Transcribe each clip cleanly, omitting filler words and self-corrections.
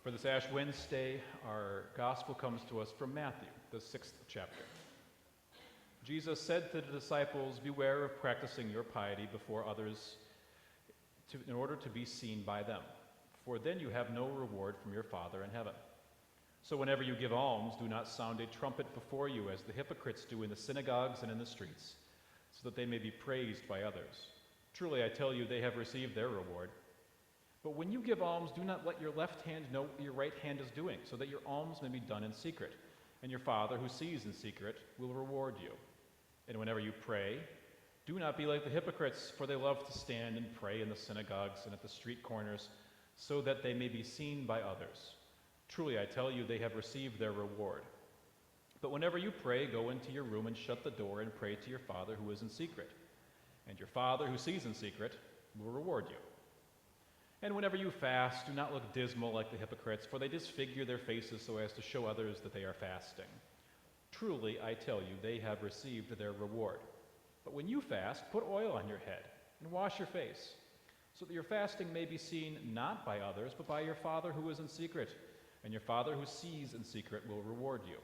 For this Ash Wednesday, our gospel comes to us from Matthew, the 6th chapter. Jesus said to the disciples, "Beware of practicing your piety before others in order to be seen by them, for then you have no reward from your Father in heaven. So whenever you give alms, do not sound a trumpet before you as the hypocrites do in the synagogues and in the streets, so that they may be praised by others. Truly, I tell you, they have received their reward. But when you give alms, do not let your left hand know what your right hand is doing, so that your alms may be done in secret, and your Father who sees in secret will reward you. And whenever you pray, do not be like the hypocrites, for they love to stand and pray in the synagogues and at the street corners, so that they may be seen by others. Truly, I tell you, they have received their reward. But whenever you pray, go into your room and shut the door and pray to your Father who is in secret. And your Father who sees in secret will reward you. And whenever you fast, do not look dismal like the hypocrites, for they disfigure their faces so as to show others that they are fasting. Truly, I tell you, they have received their reward. But when you fast, put oil on your head and wash your face, so that your fasting may be seen not by others, but by your Father who is in secret. And your Father who sees in secret will reward you.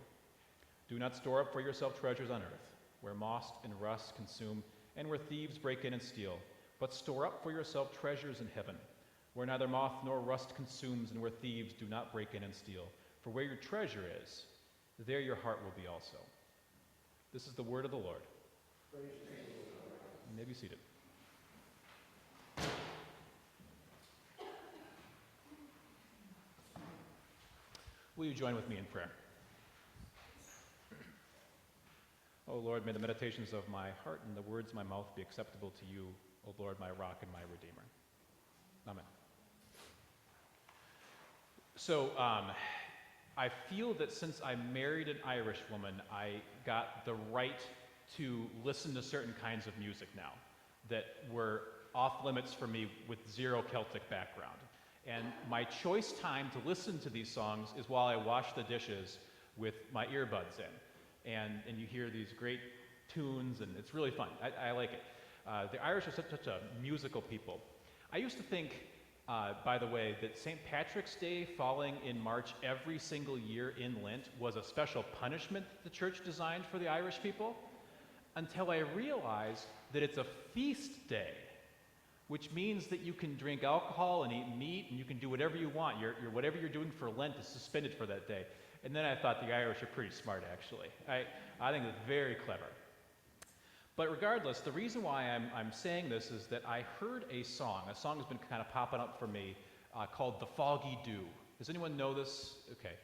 Do not store up for yourself treasures on earth, where moss and rust consume, and where thieves break in and steal. But store up for yourself treasures in heaven, where neither moth nor rust consumes, and where thieves do not break in and steal. For where your treasure is, there your heart will be also." This is the word of the Lord. Praise to you, Lord. You may be seated. Will you join with me in prayer? O Lord, may the meditations of my heart and the words of my mouth be acceptable to you, O Lord, my rock and my redeemer. Amen. So, I feel that since I married an Irish woman, I got the right to listen to certain kinds of music now that were off limits for me with zero Celtic background. And my choice time to listen to these songs is while I wash the dishes with my earbuds in. And you hear these great tunes, and it's really fun. I like it. The Irish are such a musical people. I used to think, by the way, that St. Patrick's Day falling in March every single year in Lent was a special punishment that the church designed for the Irish people, until I realized that it's a feast day, which means that you can drink alcohol and eat meat, and you can do whatever you want. Whatever you're doing for Lent is suspended for that day. And then I thought the Irish are pretty smart, actually. I think it's very clever. But regardless, the reason why I'm saying this is that I heard a song. A song has been kind of popping up for me called The Foggy Dew. Does anyone know this? Okay.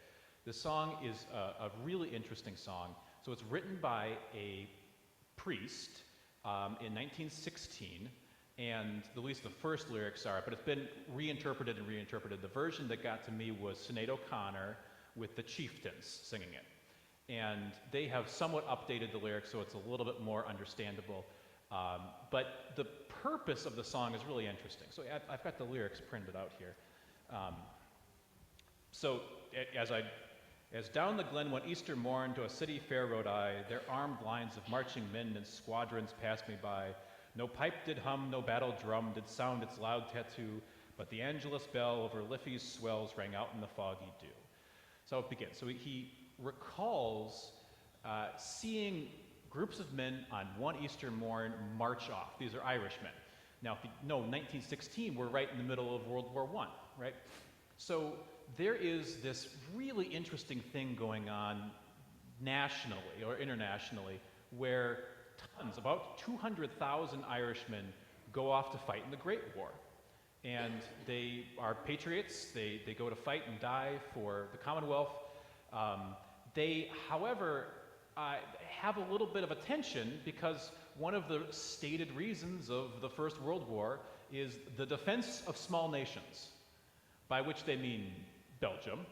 This song is a really interesting song. So it's written by a priest in 1916, and at least the first lyrics are, but it's been reinterpreted and reinterpreted. The version that got to me was Sinead O'Connor with the Chieftains singing it. And they have somewhat updated the lyrics so it's a little bit more understandable. But the purpose of the song is really interesting. So I've got the lyrics printed out here. So as down the glen one Easter morn to a city fair rode I, their armed lines of marching men and squadrons passed me by. No pipe did hum, no battle drum did sound its loud tattoo, but the Angelus bell over Liffey's swells rang out in the foggy dew. So it begins. So he recalls seeing groups of men on one Easter morn march off. These are Irishmen. Now, if you know, 1916, we're right in the middle of World War I, right? So there is this really interesting thing going on nationally or internationally where about 200,000 Irishmen go off to fight in the Great War. And they are patriots. They go to fight and die for the Commonwealth. They, however, have a little bit of a tension because one of the stated reasons of the First World War is the defense of small nations, by which they mean Belgium.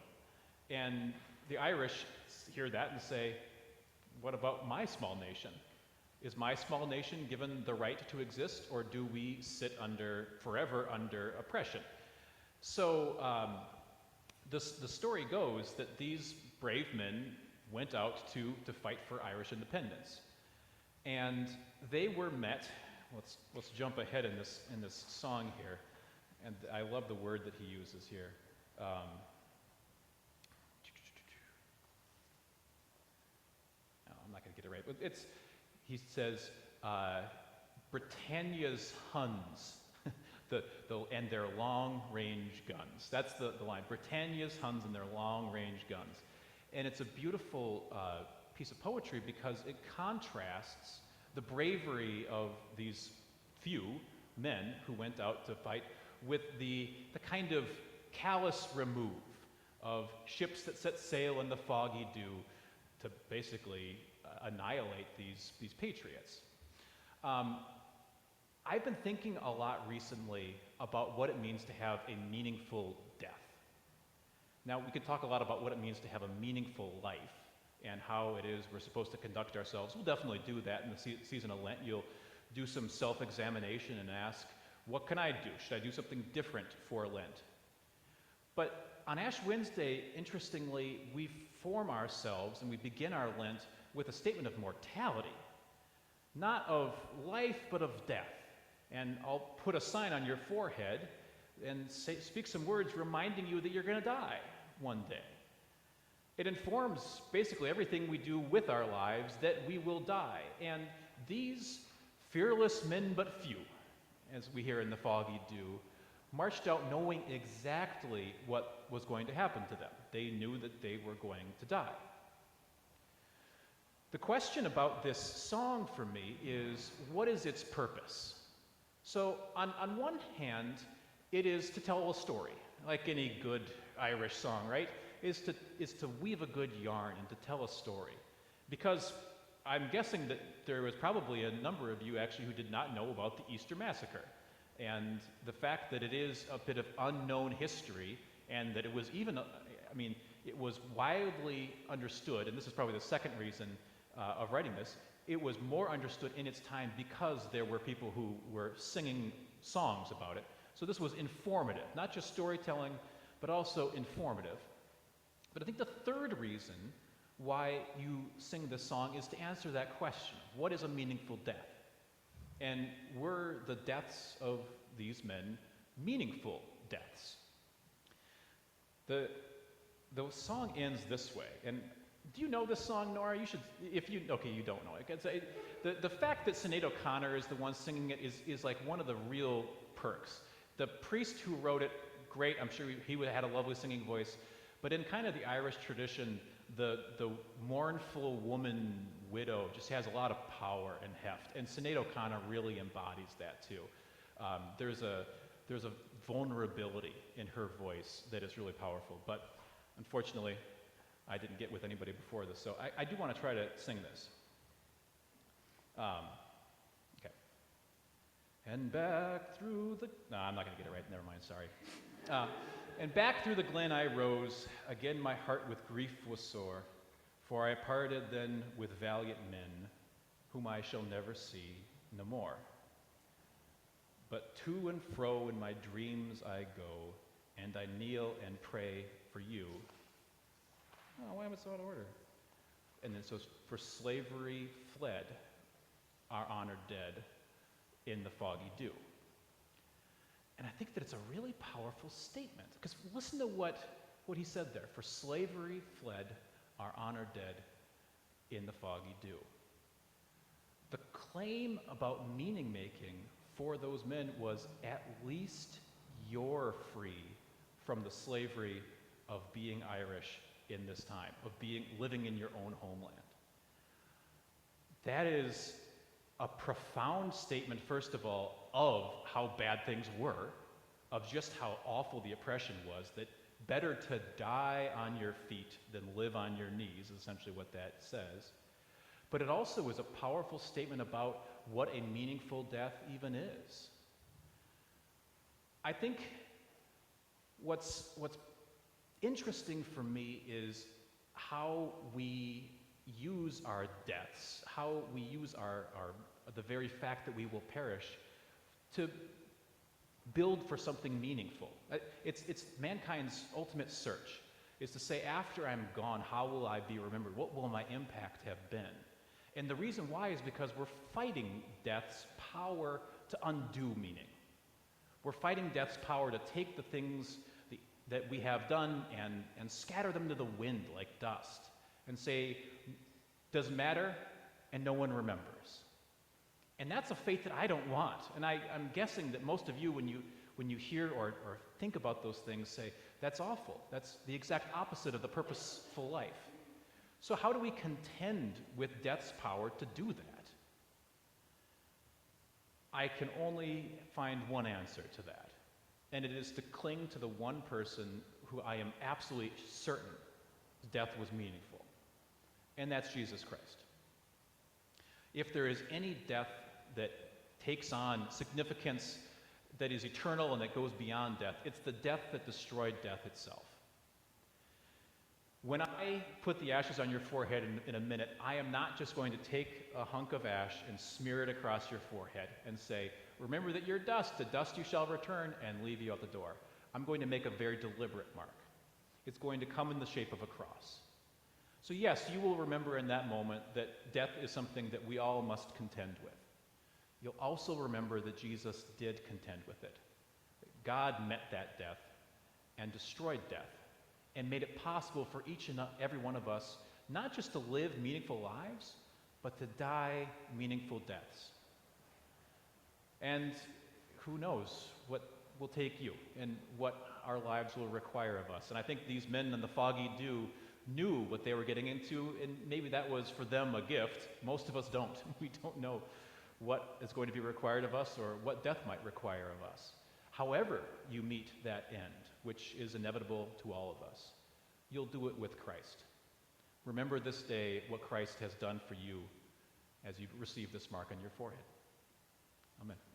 And the Irish hear that and say, what about my small nation? Is my small nation given the right to exist, or do we sit forever under oppression? So the story goes that these brave men went out to fight for Irish independence. And they were met, let's jump ahead in this song here, and I love the word that he uses here. exactly right. He says, Britannia's Huns, and their long-range guns. That's the line. Britannia's Huns and their long-range guns. And it's a beautiful piece of poetry because it contrasts the bravery of these few men who went out to fight with the kind of callous remove of ships that set sail in the Foggy Dew to basically annihilate these patriots. I've been thinking a lot recently about what it means to have a meaningful death. Now, we could talk a lot about what it means to have a meaningful life and how it is we're supposed to conduct ourselves. We'll definitely do that in the season of Lent. You'll do some self-examination and ask, what can I do? Should I do something different for Lent? But on Ash Wednesday, interestingly, we form ourselves and we begin our Lent with a statement of mortality. Not of life, but of death. And I'll put a sign on your forehead and speak some words reminding you that you're going to die one day. It informs basically everything we do with our lives, that we will die. And these fearless men but few, as we hear in the Foggy Dew, marched out knowing exactly what was going to happen to them. They knew that they were going to die. The question about this song for me is, what is its purpose? So on one hand, it is to tell a story, like any good Irish song, right? Is to weave a good yarn and to tell a story. Because I'm guessing that there was probably a number of you actually who did not know about the Easter Massacre. And the fact that it is a bit of unknown history, and that it was even, it was widely understood, and this is probably the second reason of writing this, it was more understood in its time because there were people who were singing songs about it. So this was informative, not just storytelling, but also informative. But I think the third reason why you sing this song is to answer that question. What is a meaningful death? And were the deaths of these men meaningful deaths? The song ends this way. And do you know this song, Nora? You should, you don't know it. The fact that Sinead O'Connor is the one singing it is like one of the real perks. The priest who wrote it, great, I'm sure he would have had a lovely singing voice, but in kind of the Irish tradition, the mournful woman widow just has a lot of power and heft, and Sinead O'Connor really embodies that too. There's a vulnerability in her voice that is really powerful, but unfortunately, I didn't get with anybody before this, so I do want to try to sing this. Okay. And back through the... No, I'm not going to get it right. Never mind, sorry. And back through the glen I rose. Again my heart with grief was sore, for I parted then with valiant men, whom I shall never see no more. But to and fro in my dreams I go, and I kneel and pray for you. Oh, why am I so out of order? And then it says, for slavery fled, our honored dead, in the Foggy Dew. And I think that it's a really powerful statement, because listen to what he said there. For slavery fled, our honored dead, in the Foggy Dew. The claim about meaning making for those men was, at least you're free from the slavery of being Irish in this time, of living in your own homeland. That is a profound statement, first of all, of how bad things were, of just how awful the oppression was, that better to die on your feet than live on your knees, is essentially what that says. But it also is a powerful statement about what a meaningful death even is. I think what's interesting for me is how we use our deaths, how we use the very fact that we will perish to build for something meaningful. It's mankind's ultimate search, is to say, after I'm gone, how will I be remembered? What will my impact have been? And the reason why is because we're fighting death's power to undo meaning. We're fighting death's power to take the things that we have done and scatter them to the wind like dust and say, doesn't matter, and no one remembers. And that's a fate that I don't want. And I'm guessing that most of you, when you hear or think about those things, say, that's awful. That's the exact opposite of the purposeful life. So how do we contend with death's power to do that? I can only find one answer to that, and it is to cling to the one person who I am absolutely certain death was meaningful, and that's Jesus Christ. If there is any death that takes on significance that is eternal and that goes beyond death, it's the death that destroyed death itself. When I put the ashes on your forehead in a minute, I am not just going to take a hunk of ash and smear it across your forehead and say, remember that you're dust, to dust you shall return, and leave you out the door. I'm going to make a very deliberate mark. It's going to come in the shape of a cross. So yes, you will remember in that moment that death is something that we all must contend with. You'll also remember that Jesus did contend with it. God met that death and destroyed death and made it possible for each and every one of us not just to live meaningful lives, but to die meaningful deaths. And who knows what will take you and what our lives will require of us. And I think these men in the Foggy Dew knew what they were getting into, and maybe that was for them a gift. Most of us don't. We don't know what is going to be required of us or what death might require of us. However you meet that end, which is inevitable to all of us, you'll do it with Christ. Remember this day what Christ has done for you as you receive this mark on your forehead. Amen.